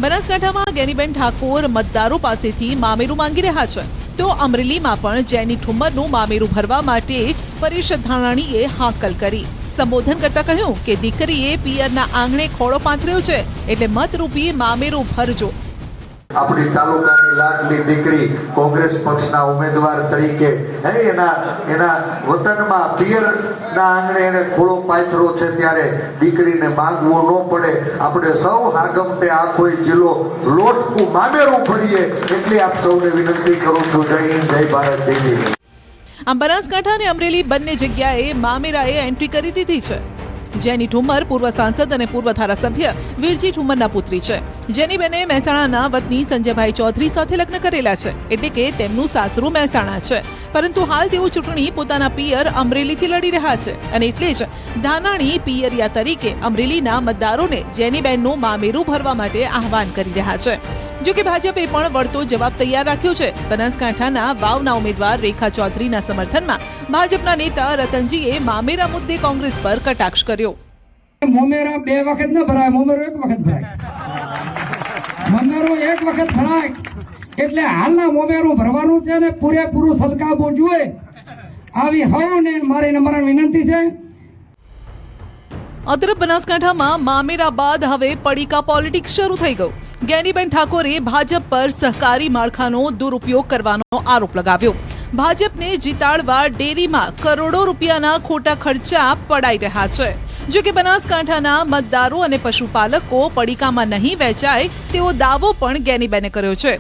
બનાસકાંઠામાં ગેનીબેન ઠાકોર મતદારો પાસેથી મામેરું માંગી રહ્યા છે, તો અમરેલીમાં પણ જેની ઠુમ્મરનું મામેરું ભરવા માટે પરેશ ધાનાણીએ હાકલ કરી. સંબોધન કરતા કહ્યું કે દીકરીએ પિયરના આંગણે ખોળો પાથર્યો છે, એટલે મતરૂપી મામેરું ભરજો. આપણી તાલુકાની લાડલી દીકરી કોંગ્રેસ પક્ષના ઉમેદવાર તરીકે એના વતનમાં પિયરના આંગણે એને ખોળો પાથર્યો છે, ત્યારે દીકરીને માંગવું ન પડે. આપણે સૌ હાગમતે આખો જિલ્લો લોટકું મામેરું ભરીએ એટલી આપ સૌને વિનંતી કરું છું. જય હિન્દ, જય ભારત દેવી. આમ બનાસકાંઠા અને અમરેલી બંને જગ્યાએ મામેરાએ એન્ટ્રી કરી દીધી છે. જેની ઠુમ્મર પૂર્વ સાંસદ અને પૂર્વ ધારાસભ્ય વીરજી ઠુમ્મરના પુત્રી છે. જેનીબેને મહેસાણાના વતની સંજયભાઈ ચૌધરી સાથે લગ્ન કરેલા છે, એટલે કે તેમનું સાસરું મહેસાણા છે, પરંતુ હાલ તેઓ ચૂંટણી પોતાના પિયર અમરેલીથી લડી રહ્યા છે, અને એટલે જ ધાનાણી પિયરિયા તરીકે અમરેલીના મતદારોને જેનીબેનનું મામેરું ભરવા માટે આહવાન કરી રહ્યા છે. જો કે ભાજપે પણ વળતો જવાબ તૈયાર રાખ્યો છે. બનાસકાંઠાના વાવના ઉમેદવાર રેખા ચૌધરીના સમર્થનમાં ભાજપના નેતા રતનજીએ મામેરા મુદ્દે કોંગ્રેસ પર કટાક્ષ કર્યો. મોમેરા બે વખત ન ભરાય, મોમેરો એક વખત ભરાય. મોમેરો એક વખત ભરાય એટલે હાલના મોમેરું ભરવાનું છે ને પૂરેપૂરું સદકાબુ જોઈએ આવી હવને મારી નમ્ર વિનંતી છે. આ તરફ બનાસકાંઠામાં મામેરા બાદ હવે પડીકા પોલિટિક્સ શરૂ થઈ ગયું. ગેનીબેન ઠાકોરે ભાજપ પર સહકારી માળખાનો દુરુપયોગ કરવાનો આરોપ લગાવ્યો. ભાજપને જીતાડવા ડેરીમાં કરોડો રૂપિયાના ખોટા ખર્ચા પડાઈ રહ્યા છે. જો કે બનાસકાંઠાના મતદારો અને પશુપાલકો પડીકામાં નહીં વેચાય તેવો દાવો પણ ગેનીબેને કર્યો છે.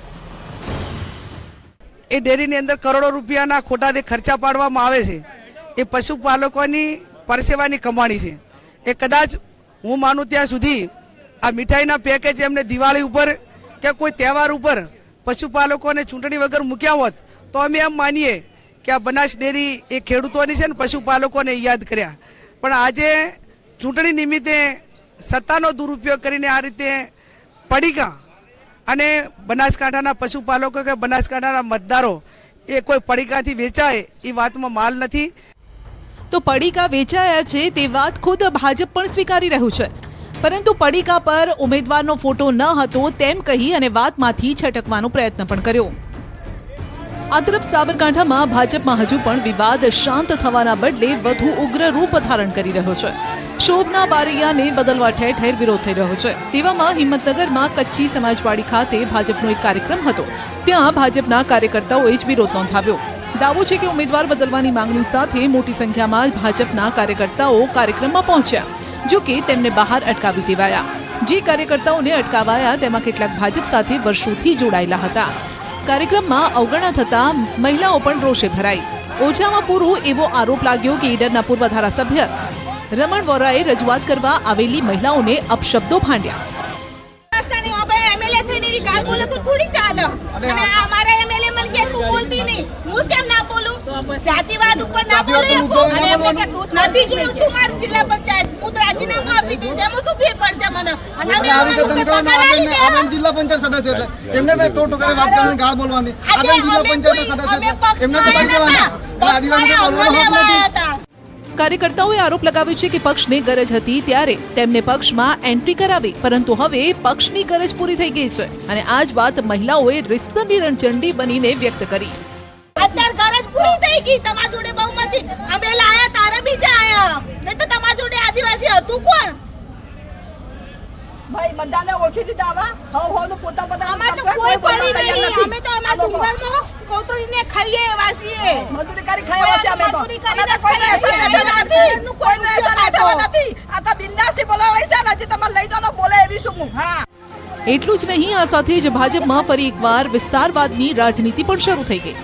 એ ડેરીની અંદર કરોડો રૂપિયાના ખોટા ખર્ચા પાડવામાં આવે છે. એ પશુપાલકોની પરસેવાની કમાણી છે. એ કદાચ હું માનું ત્યાં સુધી આ મીઠાઈના પેકેજ એમને દિવાળી ઉપર કે કોઈ તહેવાર ઉપર પશુપાલકોને ચૂંટણી વગર મૂક્યા હોત તો અમે એમ માનીએ કે આ બનાસ ડેરી એ ખેડૂતોની છે ને પશુપાલકોને યાદ કર્યા. પણ આજે ચૂંટણી નિમિત્તે સત્તાનો દુરુપયોગ કરીને આ રીતે પડીકા અને બનાસકાંઠાના પશુપાલકો કે બનાસકાંઠાના મતદારો એ કોઈ પડીકાથી વેચાય એ વાતમાં માલ નથી. તો પડીકા વેચાયા છે તે વાત ખુદ ભાજપ પણ સ્વીકારી રહ્યું છે, પરંતુ પડીકા પર ઉમેદવારનો ફોટો ન હતો તેમ કહી અને વાતમાંથી છટકવાનો પ્રયત્ન પણ કર્યો. આ તરફ સાબરકાંઠામાં ભાજપમાં હજુ પણ વિવાદ શાંત થવાના બદલે વધુ ઉગ્ર રૂપ ધારણ કરી રહ્યો છે. શોભના બારૈયાને બદલવા ઠેર ઠેર વિરોધ થઈ રહ્યો છે. તેવામાં હિંમતનગરમાં કચ્છી સમાજવાડી ખાતે ભાજપનો એક કાર્યક્રમ હતો. ત્યાં ભાજપના કાર્યકર્તાઓએ જ વિરોધ નોંધાવ્યો. દાવો છે કે ઉમેદવાર બદલવાની માંગણી સાથે મોટી સંખ્યામાં ભાજપના કાર્યકર્તાઓ કાર્યક્રમમાં પહોંચ્યા. જો કે તેમને બહાર અટકાવી દેવાયા. જે કાર્યકર્તાઓને અટકાવાયા તેમાં કેટલાક ભાજપ સાથે વર્ષોથી જોડાયેલા હતા. કાર્યક્રમમાં અવગણના થતા મહિલાઓ પણ રોષે ભરાઈ. ઓછામાં પૂરું એવો આરોપ લાગ્યો કે ઈડરના પૂર્વ ધારાસભ્ય રમણ વોરાએ રજૂઆત કરવા આવેલી મહિલાઓને અપશબ્દો ભાંડ્યા. જાતિવાદ ઉપર ના બોલું નથી જોયું. તું મારી જિલ્લા પંચાયત હું રાજીનામું આપી દઈશ, એમાં શું ફેર પડશે મને? જિલ્લા પંચાયત સદસ્ય એટલે એમને ટોટો કરે વાત કરવાની ગાળ બોલવાની. જિલ્લા પંચાયત સદસ્ય એમને તો કહી દેવાના આદિવાસી. કાર્યકર્તાઓએ આરોપ લગાવ્યો છે કે પક્ષને ગરજ હતી ત્યારે તેમને પક્ષમાં એન્ટ્રી કરાવી, પરંતુ હવે પક્ષની ગરજ પૂરી થઈ ગઈ છે, અને આ જ વાત મહિલાઓએ રીસની રણચંડી બનીને વ્યક્ત કરી. અત્યારે ગરજ પૂરી થઈ ગઈ. તમારા જોડે બહુમતી અમે લાયા, તારે બીજા આયા, નહીં તો તમારા જોડે આદિવાસી હતું કોણ? ભાઈ બધાને ઓળખી દીધા. આવા હવ હવ પોતા પોતા અમે તો કોઈ પડી નહીં. અમે તો અમારા ડુંગરમાં કોતરીને ખાઈએ એવા છીએ. મજૂરી કરી ખાયા છે અમે તો. અમે તો કોઈને એસા બેઠા નથી, કોઈને એસા બેઠા નથી. આ તો બિંદાસથી બોલાવડી છે ને, હજી તમારે લઈ જાઓ તો બોલે એવી શું હું. હા, એટલું જ નહીં, આ સાથે જ ભાજપમાં ફરી એકવાર વિસ્તારવાદની રાજનીતિ પણ શરૂ થઈ ગઈ.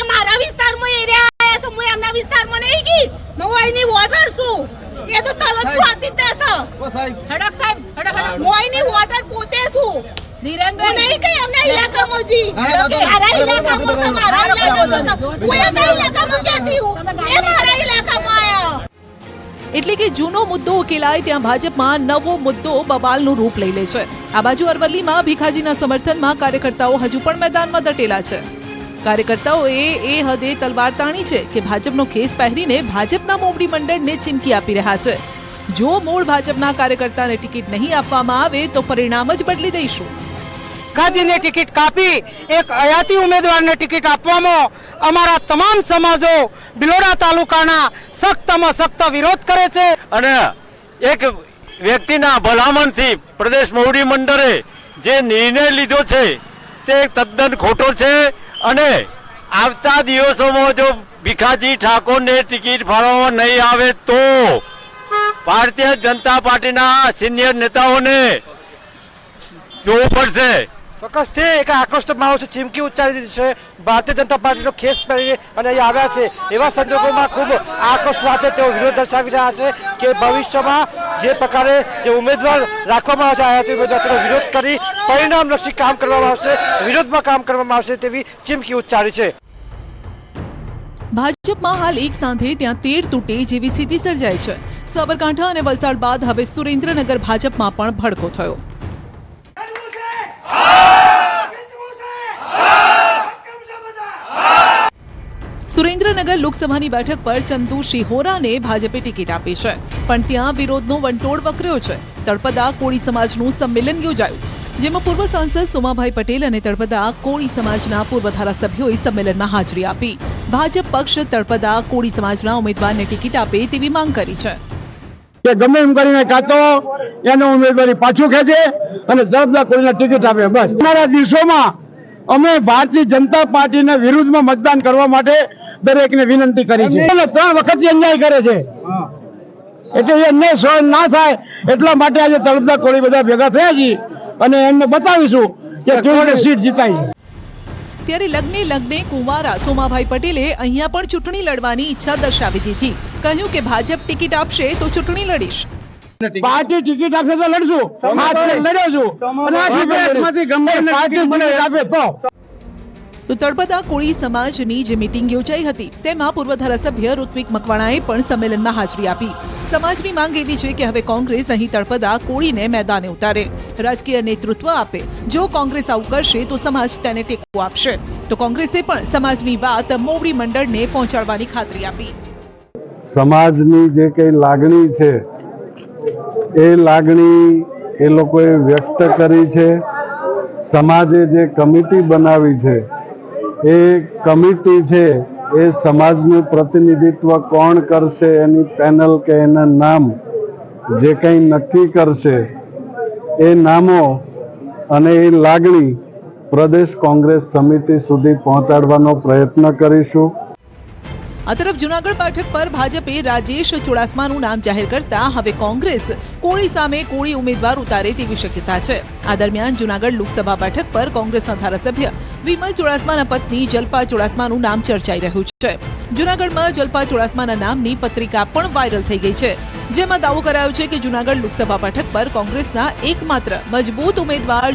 મારા વિસ્તારમાં એરિયા આયા તો હું એમના વિસ્તારમાં નહીં ગઈ. હું અહીંની વોટર છું. એ તો તલત પાતી દેશે. ઓ સાહેબ હડક સાહેબ હડક. હું અહીંની વોટર પોતે છું. ધીરેનભાઈ નહીં કઈ અમને ઇલાકામાં જી. મારા ઇલાકામાં છે, મારા ઇલાકામાં છે. હું એમના ઇલાકામાં કહેતી હું. એ મારા ઇલાકામાં આયા. એટલે કે જૂનો મુદ્દો ઉકેલાય ત્યાં ભાજપમાં નવો મુદ્દો બવાલનું રૂપ લઈ લે છે. આ બાજુ અરવલ્લીમાં ભીખાજીના સમર્થનમાં કાર્યકર્તાઓ હજુ પણ મેદાનમાં દટેલા છે. કાર્યકર્તાઓએ એ હદે તલવાર તાણી છે કે ભાજપનો ખેસ પહેરીને ભાજપના મોવડી મંડળને ચીમકી આપી રહ્યા છે. જો મૂળ ભાજપના કાર્યકર્તાને ટિકિટ નહીં આપવામાં આવે તો પરિણામ જ બદલી દઈશું. ગાંધીને ટિકિટ કાપી એક અયાતી ઉમેદવારને ટિકિટ આપવામાં અમારા તમામ સમાજો બિલોડા તાલુકાના સખ્તમાં સખ્ત વિરોધ કરે છે. અને એક વ્યક્તિના ભલામણથી પ્રદેશ મોવડી મંડળે જે નિર્ણય લીધો છે તે તદ્દન ખોટો છે અને આવતા દિવસોમાં જો ભીખાજી ઠાકોરને ટિકિટ ફાળવવામાં નહીં આવે તો ભારતીય જનતા પાર્ટીના સિનિયર નેતાઓને જોવું પડશે. ચોક્કસથી એક આક્રોશ માહોલ છે, ચીમકી ઉચ્ચારી દીધી છે. ભારતીય જનતા પાર્ટીનો ખેસ પહેરીને અને અહીં આવ્યા છે. એવા સંજોગોમાં ખૂબ આક્રોશ સાથે તેઓ વિરોધ દર્શાવી રહ્યા છે કે ભવિષ્યમાં જે પ્રકારે જે ઉમેદવાર રાખવામાં આવશે આયાતી ઉમેદવાર તેનો વિરોધ કરી પરિણામલક્ષી કામ કરવામાં આવશે, વિરોધમાં કામ કરવામાં આવશે તેવી ચીમકી ઉચ્ચારી છે. ભાજપમાં હાલ એક સાંધે ત્યાં તેર તૂટે જેવી સ્થિતિ સર્જાઈ છે. સાબરકાંઠા અને વલસાડ બાદ હવે સુરેન્દ્રનગર ભાજપમાં પણ ભડકો થયો. સુરેન્દ્રનગર લોકસભાની બેઠક પર ચંદુ શિહોરાને ભાજપે ટિકિટ આપી છે, પણ ત્યાં વિરોધનો વંટોળ વકર્યો છે. તળપદા કોળી સમાજનું સંમેલન યોજાયું, જેમાં પૂર્વ સાંસદ સોમાભાઈ પટેલ અને તળપદા કોળી સમાજના પૂર્વ ધારાસભ્યોએ સંમેલનમાં હાજરી આપી. ભાજપ પક્ષ તળપદા કોળી સમાજના ઉમેદવારને ટિકિટ આપે તેવી માંગ કરી છે. કે ગમે એમ કરીને કાં તો એનો ઉમેદવારી પાછું ખેંચે અને તળપદા કોળીને ટિકિટ આપે. બસ આવનારા દિવસોમાં અમે ભારતીય જનતા પાર્ટીના વિરુદ્ધમાં મતદાન કરવા માટે દરેકને વિનંતી કરી છે. 3 વખતથી અન્યાય કરે છે, એટલે એ અન્યાય સહન ના થાય એટલા માટે આજે તળપદા કોળી બધા ભેગા થયા છીએ અને એમને બતાવીશું કે કેવી સીટ જીતાય છે. ત્યારે લગ્ને કુંવારા સોમાભાઈ પટેલે અહીંયા પણ ચૂંટણી લડવાની ઈચ્છા દર્શાવી દીધી. કહ્યું કે ભાજપ ટિકિટ આપશે તો ચૂંટણી લડીશ. પાર્ટી ટિકિટ આપશે તો લડશું, લડ્યોશું અને આ ટિકિટમાંથી ગમે પાર્ટી ટિકિટ આપે તો તળપદા કોળી સમાજની જે મીટિંગ યોજાઈ હતી તેમાં પૂર્વ ધારાસભ્ય ઋત્વિક મકવાણાએ પણ સંમેલનમાં હાજરી આપી. સમાજની માંગ એવી છે કે હવે કોંગ્રેસ અહીં તળપદા કોળીને મેદાને ઉતારે, રાજકીય નેતૃત્વ આપે. જો કોંગ્રેસ આવું કરશે તો સમાજ તેને ટેકો આપશે. તો કોંગ્રેસે પણ સમાજની વાત મોવડી મંડળને પહોંચાડવાની ખાતરી આપી. સમાજની જે કઈ લાગણી છે એ લાગણી એ લોકોએ વ્યક્ત કરી છે. સમાજે જે કમિટી બનાવી છે એ કમિટી છે એ સમાજનું પ્રતિનિધિત્વ કોણ કરશે એની પેનલ કે એના નામ જે કંઈ નક્કી કરશે એ નામો અને એ લાગણી પ્રદેશ કોંગ્રેસ સમિતિ સુધી પહોંચાડવાનો પ્રયત્ન કરીશું. આ તરફ જૂનાગઢ બેઠક પર ભાજપે રાજેશ ચુડાસમાનું નામ જાહેર કરતા હવે કોંગ્રેસ કોળી સામે કોળી ઉમેદવાર ઉતારે તેવી શક્યતા છે. આ દરમિયાન જૂનાગઢ લોકસભા બેઠક પર કોંગ્રેસના ધારાસભ્ય વિમલ ચુડાસમાના પત્ની જલ્પા ચુડાસમાનું નામ ચર્ચાઈ રહ્યું છે. જૂનાગઢમાં જલ્પા ચુડાસમાના નામની પત્રિકા પણ વાયરલ થઈ ગઈ છે, જેમાં દાવો કરાયો છે કે જૂનાગઢ લોકસભા બેઠક પર કોંગ્રેસના એકમાત્ર મજબૂત ઉમેદવાર